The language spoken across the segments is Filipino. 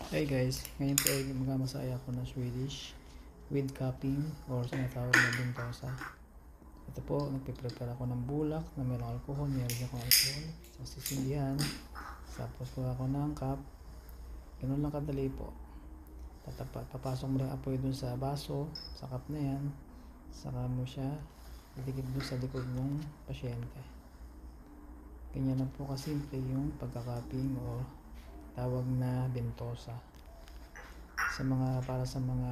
Hey guys, ngayon po ay magamasaya ako ng Swedish with cupping or sinatawag na bentosa. Ito po, nagpiprepare ako ng bulak na mayroong alcohol, mayroon akong alcohol sa sisindihan. Tapos kuha ako ng cup. Ganun lang kadali po. Papasok mo lang apoy dun sa baso, sa cup na yan. Saka mo siya idikit dun sa likod ng pasyente. Ganyan lang po kasimple yung pagkakapping o tawag na bentosa. Para sa mga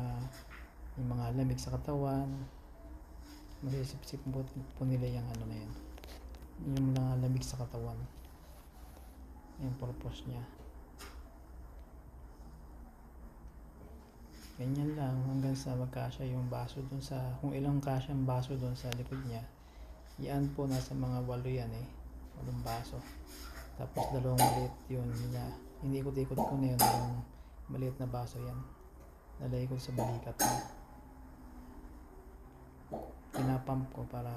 yung mga lamig sa katawan, masisip-sip po nila yung ano na yun, yung mga lamig sa katawan, yung purpose niya. Ganyan lang hanggang sa magkasya yung baso dun sa, kung ilang kasya yung baso dun sa likod niya. Yan po nasa mga 8 yan 8 baso. Tapos 2 maliit yun niya, hindi ikot-ikot ko na yun, yung maliit na baso yan, nalay ko sa balikat ko. Pinapump ko para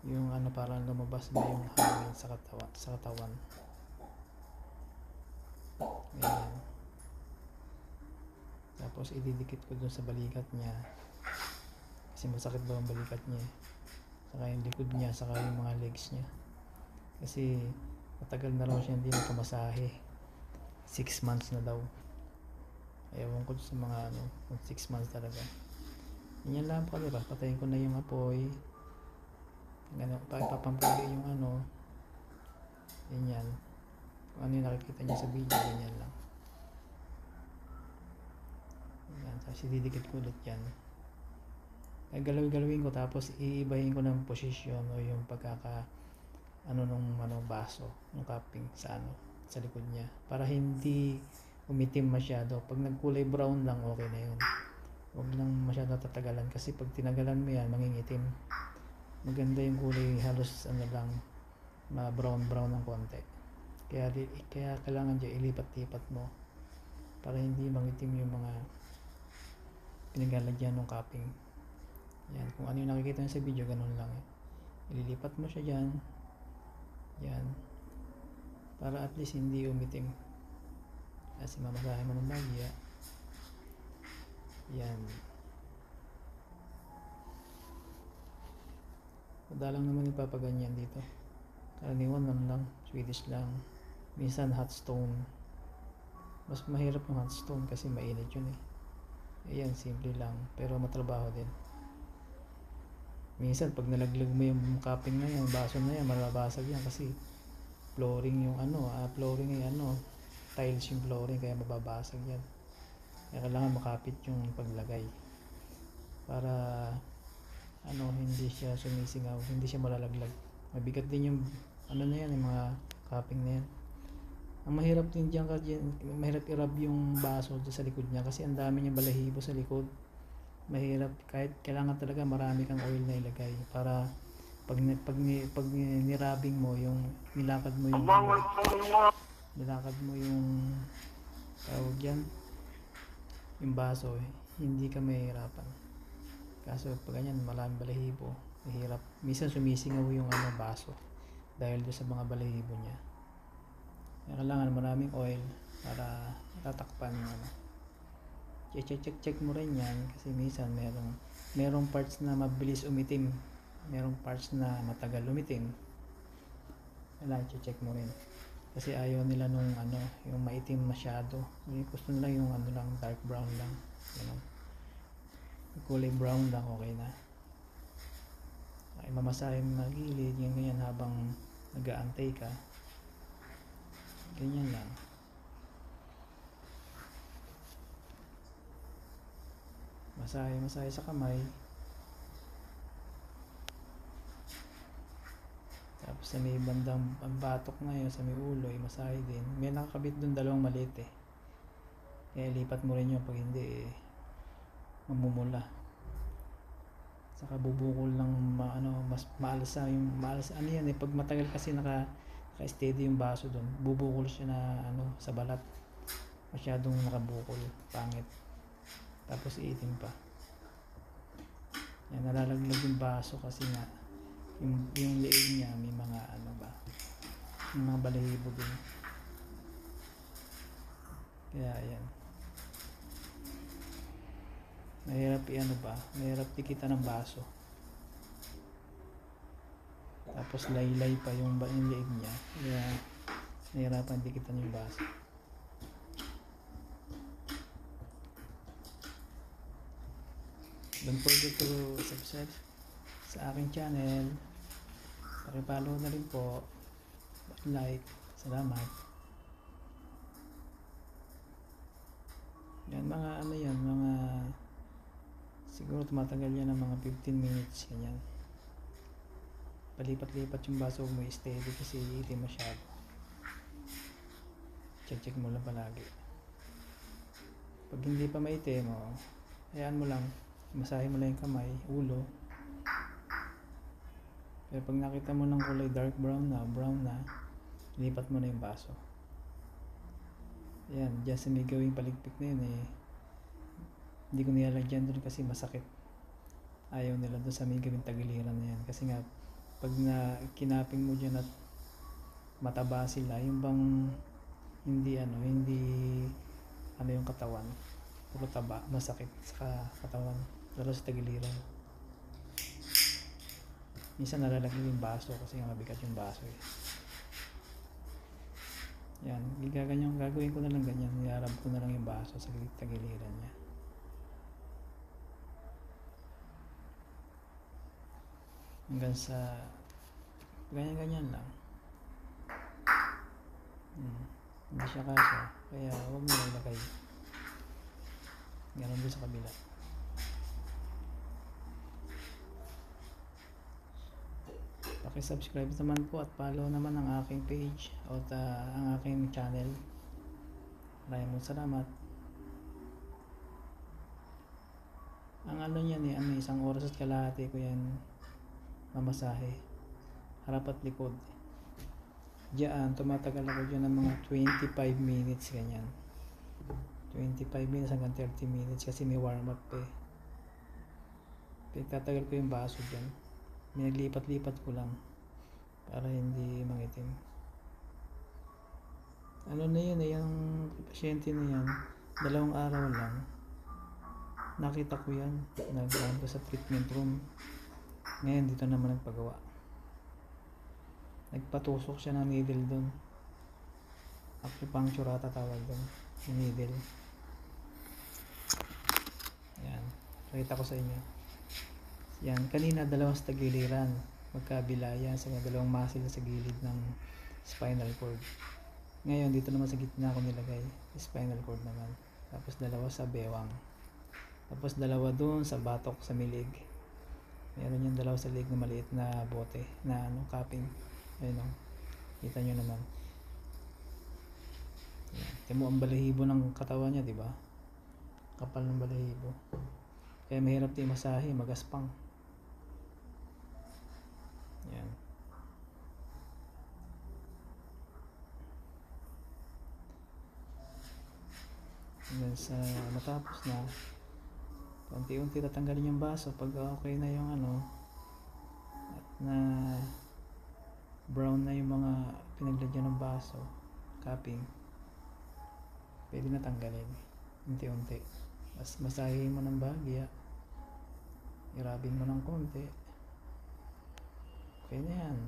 yung ano, para lumabas na yung hangin sa katawan. Ganyan. Tapos ididikit ko dun sa balikat niya kasi masakit daw ang balikat niya, saka yung likod niya, saka yung mga legs niya kasi matagal na raw siya hindi nagpamasahe. 6 months na daw. Ewan ko sa mga 6 months talaga. Yan lang po, diba? Patayin ko na yung apoy. Papampuli yung ganyan. Kung ano yung nakikita niya sa video, ganyan lang. Yan, tapos ididikit ko ulit yan. Galawin ko, tapos iibahin ko ng posisyon o yung nung baso, yung cupping sa likod niya, para hindi umitim masyado. Pag nagkulay brown lang, okay na yun. Huwag lang masyado tatagalan kasi pag tinagalan mo yan, mangingitim. Maganda yung kulay, halos lang, brown ng konti. Kaya kailangan dyan ilipat-lipat mo para hindi mangitim yung mga pinagalagyan ng cupping. Yan, kung ano yung nakikita nyo sa video, ganun lang. Ililipat mo siya dyan. Yan, para at least hindi umitim kasi mamasahe mo ng bagya. Yan, madalang naman ipapaganyan dito. Karaniwan lang, Swedish lang. Minsan hot stone. Mas mahirap yung hot stone kasi mainit yun Ayan, simple lang pero matrabaho din. Minsan pag nalaglag mo yung cupping na yan, baso na yan, malabasag yan kasi flooring yung tiles yung flooring, kaya mababasag yan. Kaya kailangan makapit yung paglagay para hindi siya sumisingaw, hindi siya malalaglag. Mabigat din yung yung mga cupping na yan. Ang mahirap din dyan kasi mahirap i-rub yung baso sa likod niya kasi ang dami niya balahibo sa likod. Mahirap, kahit kailangan talaga marami kang oil na ilagay para pag nirubbing mo, yung nilakad mo yung tawag yan, yung baso, hindi ka mahihirapan. Kaso pag ganyan, maraming balahibo, mahirap. Minsan sumisingaw yung baso dahil doon sa mga balahibo niya. Kaya kailangan maraming oil para tatakpan yung check mo rin yan kasi minsan merong parts na mabilis umitim, merong parts na matagal umitim. Kailangan check mo rin kasi ayaw nila yung maitim masyado. Gusto nila yung dark brown lang, kulay brown lang, okay na. Ay mamasahe mo na gilid, ganyan habang nag-aantay ka, ganyan lang. Masahe sa kamay. Tapos sa may bandang batok na yun, sa may ulo, masahe din. May nakakabit dun 2 maliit kaya lipat mo rin yun pag hindi mamumula. Saka bubukol ng mas maalsa pag matagal kasi naka-steady yung baso dun, bubukol siya na sa balat, masyadong nakabukol, pangit. Tapos iitim pa. Yan, nalalaglag yung baso kasi nga yung leeg niya may mga yung mga balahibo din. Kaya yan. Mahirap i-ano ba? Mahirap dikitan ng baso. Tapos laylay pa yung leeg niya. Kaya nahirapan dikitan yung baso. Don't forget to subscribe sa aking channel. Paki-follow na rin po. Like. Salamat. Yan, mga ano yan, mga siguro tumatagal yan ng mga 15 minutes, ganyan. Palipat-lipat yung baso, mo steady kasi iitim masyado. Check mo lang palagi. Pag hindi pa maitim, hayaan mo lang, masahe mo lang yung kamay, ulo. Pero pag nakita mo ng kulay dark brown na, lipat mo na yung baso. Yan, dyan sa may gawing paligpik na yun hindi ko nilalagyan doon kasi masakit. Ayaw nila doon sa may gawing tagiliran na yan. Kasi nga, pag kinaping mo dyan at mataba sila, yung bang hindi yung katawan, puro taba, masakit sa katawan, lalo sa tagiliran. Minsan nalalagay yung baso kasi nga mabigat yung baso Yan, gagawin ko na lang ganyan, nilarab ko na lang yung baso sa tagiliran niya. Hanggang sa ganyan lang. Hindi siya kasya, kaya huwag mo ilagay. Ganon din sa kabila. Paki-subscribe naman po at follow naman ang aking page o ang aking channel. Maraming salamat. Ang ano niyan isang oras at kalahati ko yan mamasahe. Harap at likod. Diyan, tumatagal ako dyan ng mga 25 minutes ganyan. 25 minutes hanggang 30 minutes kasi may warm up Pagtatagal ko yung baso dyan. Naglipat-lipat ko lang para hindi mangitim. Ano na yun yung pasyente na yan, 2 araw lang nakita ko yan, naglaan ko sa treatment room. Ngayon dito naman nagpagawa, nagpatusok siya ng needle doon, acupuncture ata tawag doon, yung needle. Yan, pakita ko sa inyo. Yan, kanina 2 sa tagiliran, magkabila yan sa 2 muscle sa gilid ng spinal cord. Ngayon dito naman sa gitna ko nilagay, spinal cord naman. Tapos 2 sa bewang. Tapos 2 doon sa batok sa milig. Meron yung 2 sa leg na maliit na bote na cupping. Ayun kita nyo naman. Yan. Timo ang balahibo ng katawan niya, di ba? Kapal ng balahibo. Kaya mahirap din masahe, magaspang. Yan. Hanggang sa matapos na, unti-unti tatanggalin yung baso pag okay na yung at na brown na yung mga pinaglagyan ng baso, cupping, pwede na tanggalin unti-unti. Masahin mo ng bahagya, irabin mo ng konti, okay na yan.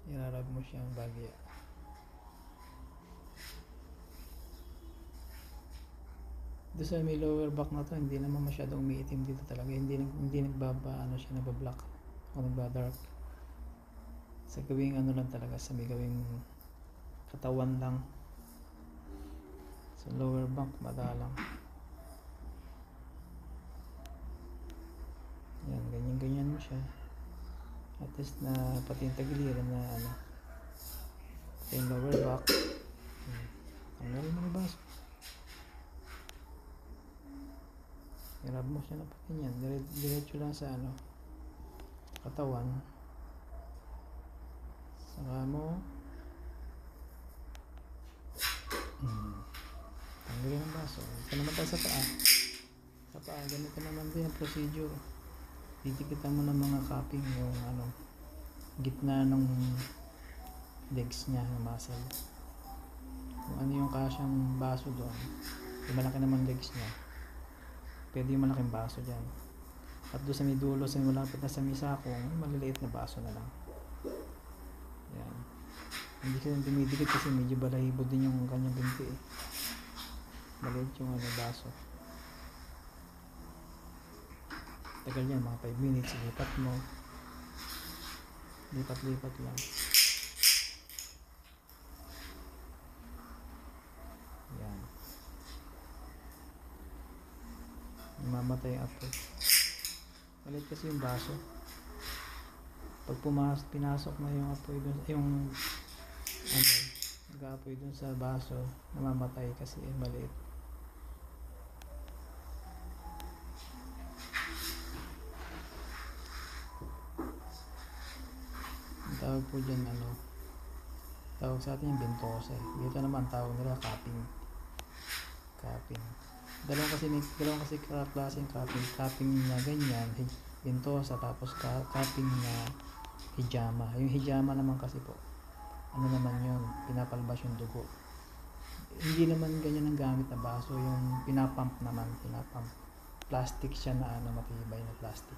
Irarab mo siyang bahagya. Doon sa may lower back na to, hindi naman masyadong umiitim dito talaga, hindi nagbablock o nagbadark. Sa gawing lang talaga, sa may gawing katawan lang. Sa lower back, madalang. Yan, ganyan mo siya. At least na pati yung tagiliran na pati yung lower back. Tanggalin mo yung baso. Irab mo siya na pati yan. Diretso lang sa katawan. Saka mo tanggalin ang baso. Ito naman tayo sa paa. Sa paa, ganito naman din ang procedure. Titikitan mo ng mga cupping yung gitna ng legs niya, ng muscle. kung ano yung kasyang baso doon. Yung malaki naman legs niya, pwede yung malaking baso dyan. At doon sa may dulo, sa malapit na sa misakong, maliliit na baso na lang. Yan. Hindi kasi dumidikit kasi medyo balahibo din yung kanyang binti eh. Maliit yung baso. Tagal yan, mga 5 minutes. Lipat mo. Lipat-lipat lang. Yan. Mamatay ang apoy. Maliit kasi yung baso. Pag pinasok na yung apoy dun, yung nag-aapoy dun sa baso, namamatay kasi maliit. Ang tawag po dyan, tawag sa atin yung bentosa eh. Dito naman tawag nila cupping. Dalawang kasi klaseng cupping na ganyan, bentosa, tapos cupping na hijama. Yung hijama naman kasi po, naman yun, pinapalabas yung dugo. Hindi naman ganyan ang gamit na baso, yung pinapump. Plastic siya na matibay na plastic.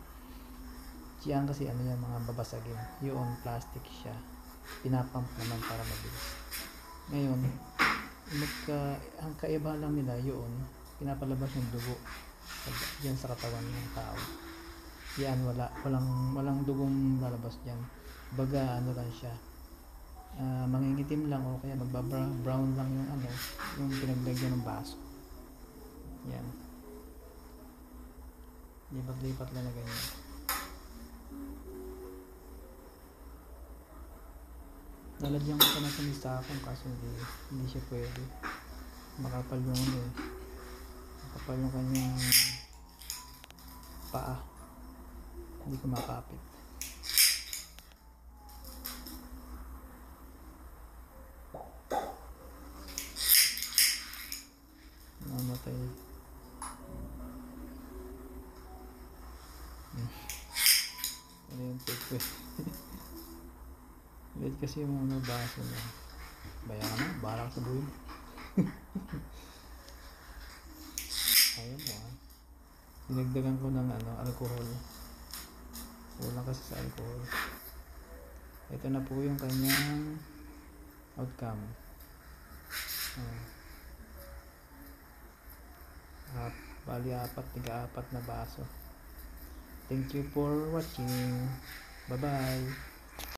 Diyan kasi yung mga babasagin, yun plastic siya, pinapump naman para mabilis. Ngayon, ang kaiba lang nila yun, pinapalabas yung dugo diyan sa katawan ng tao. Yan, walang dugong lalabas diyan. Baga lang siya, mangingitim lang o kaya magbabrown lang yung pinaglagyan ng baso. Yan, lipat-lipat lang na ganyan. Lalagyan ko pa na sa misakong kaso hindi siya pwede. Makapal yung makapal yung kanyang paa, hindi ko makapit. Namatay. Ano yung take eh. Liit kasi yung baso niya. Bayaran na, bahala sa buhay. Ayaw mo dinagdagan ko ng alcohol. Kulang kasi sa alcohol. Ito na po yung kanyang outcome. Bali 4 na baso. Thank you for watching. Bye bye.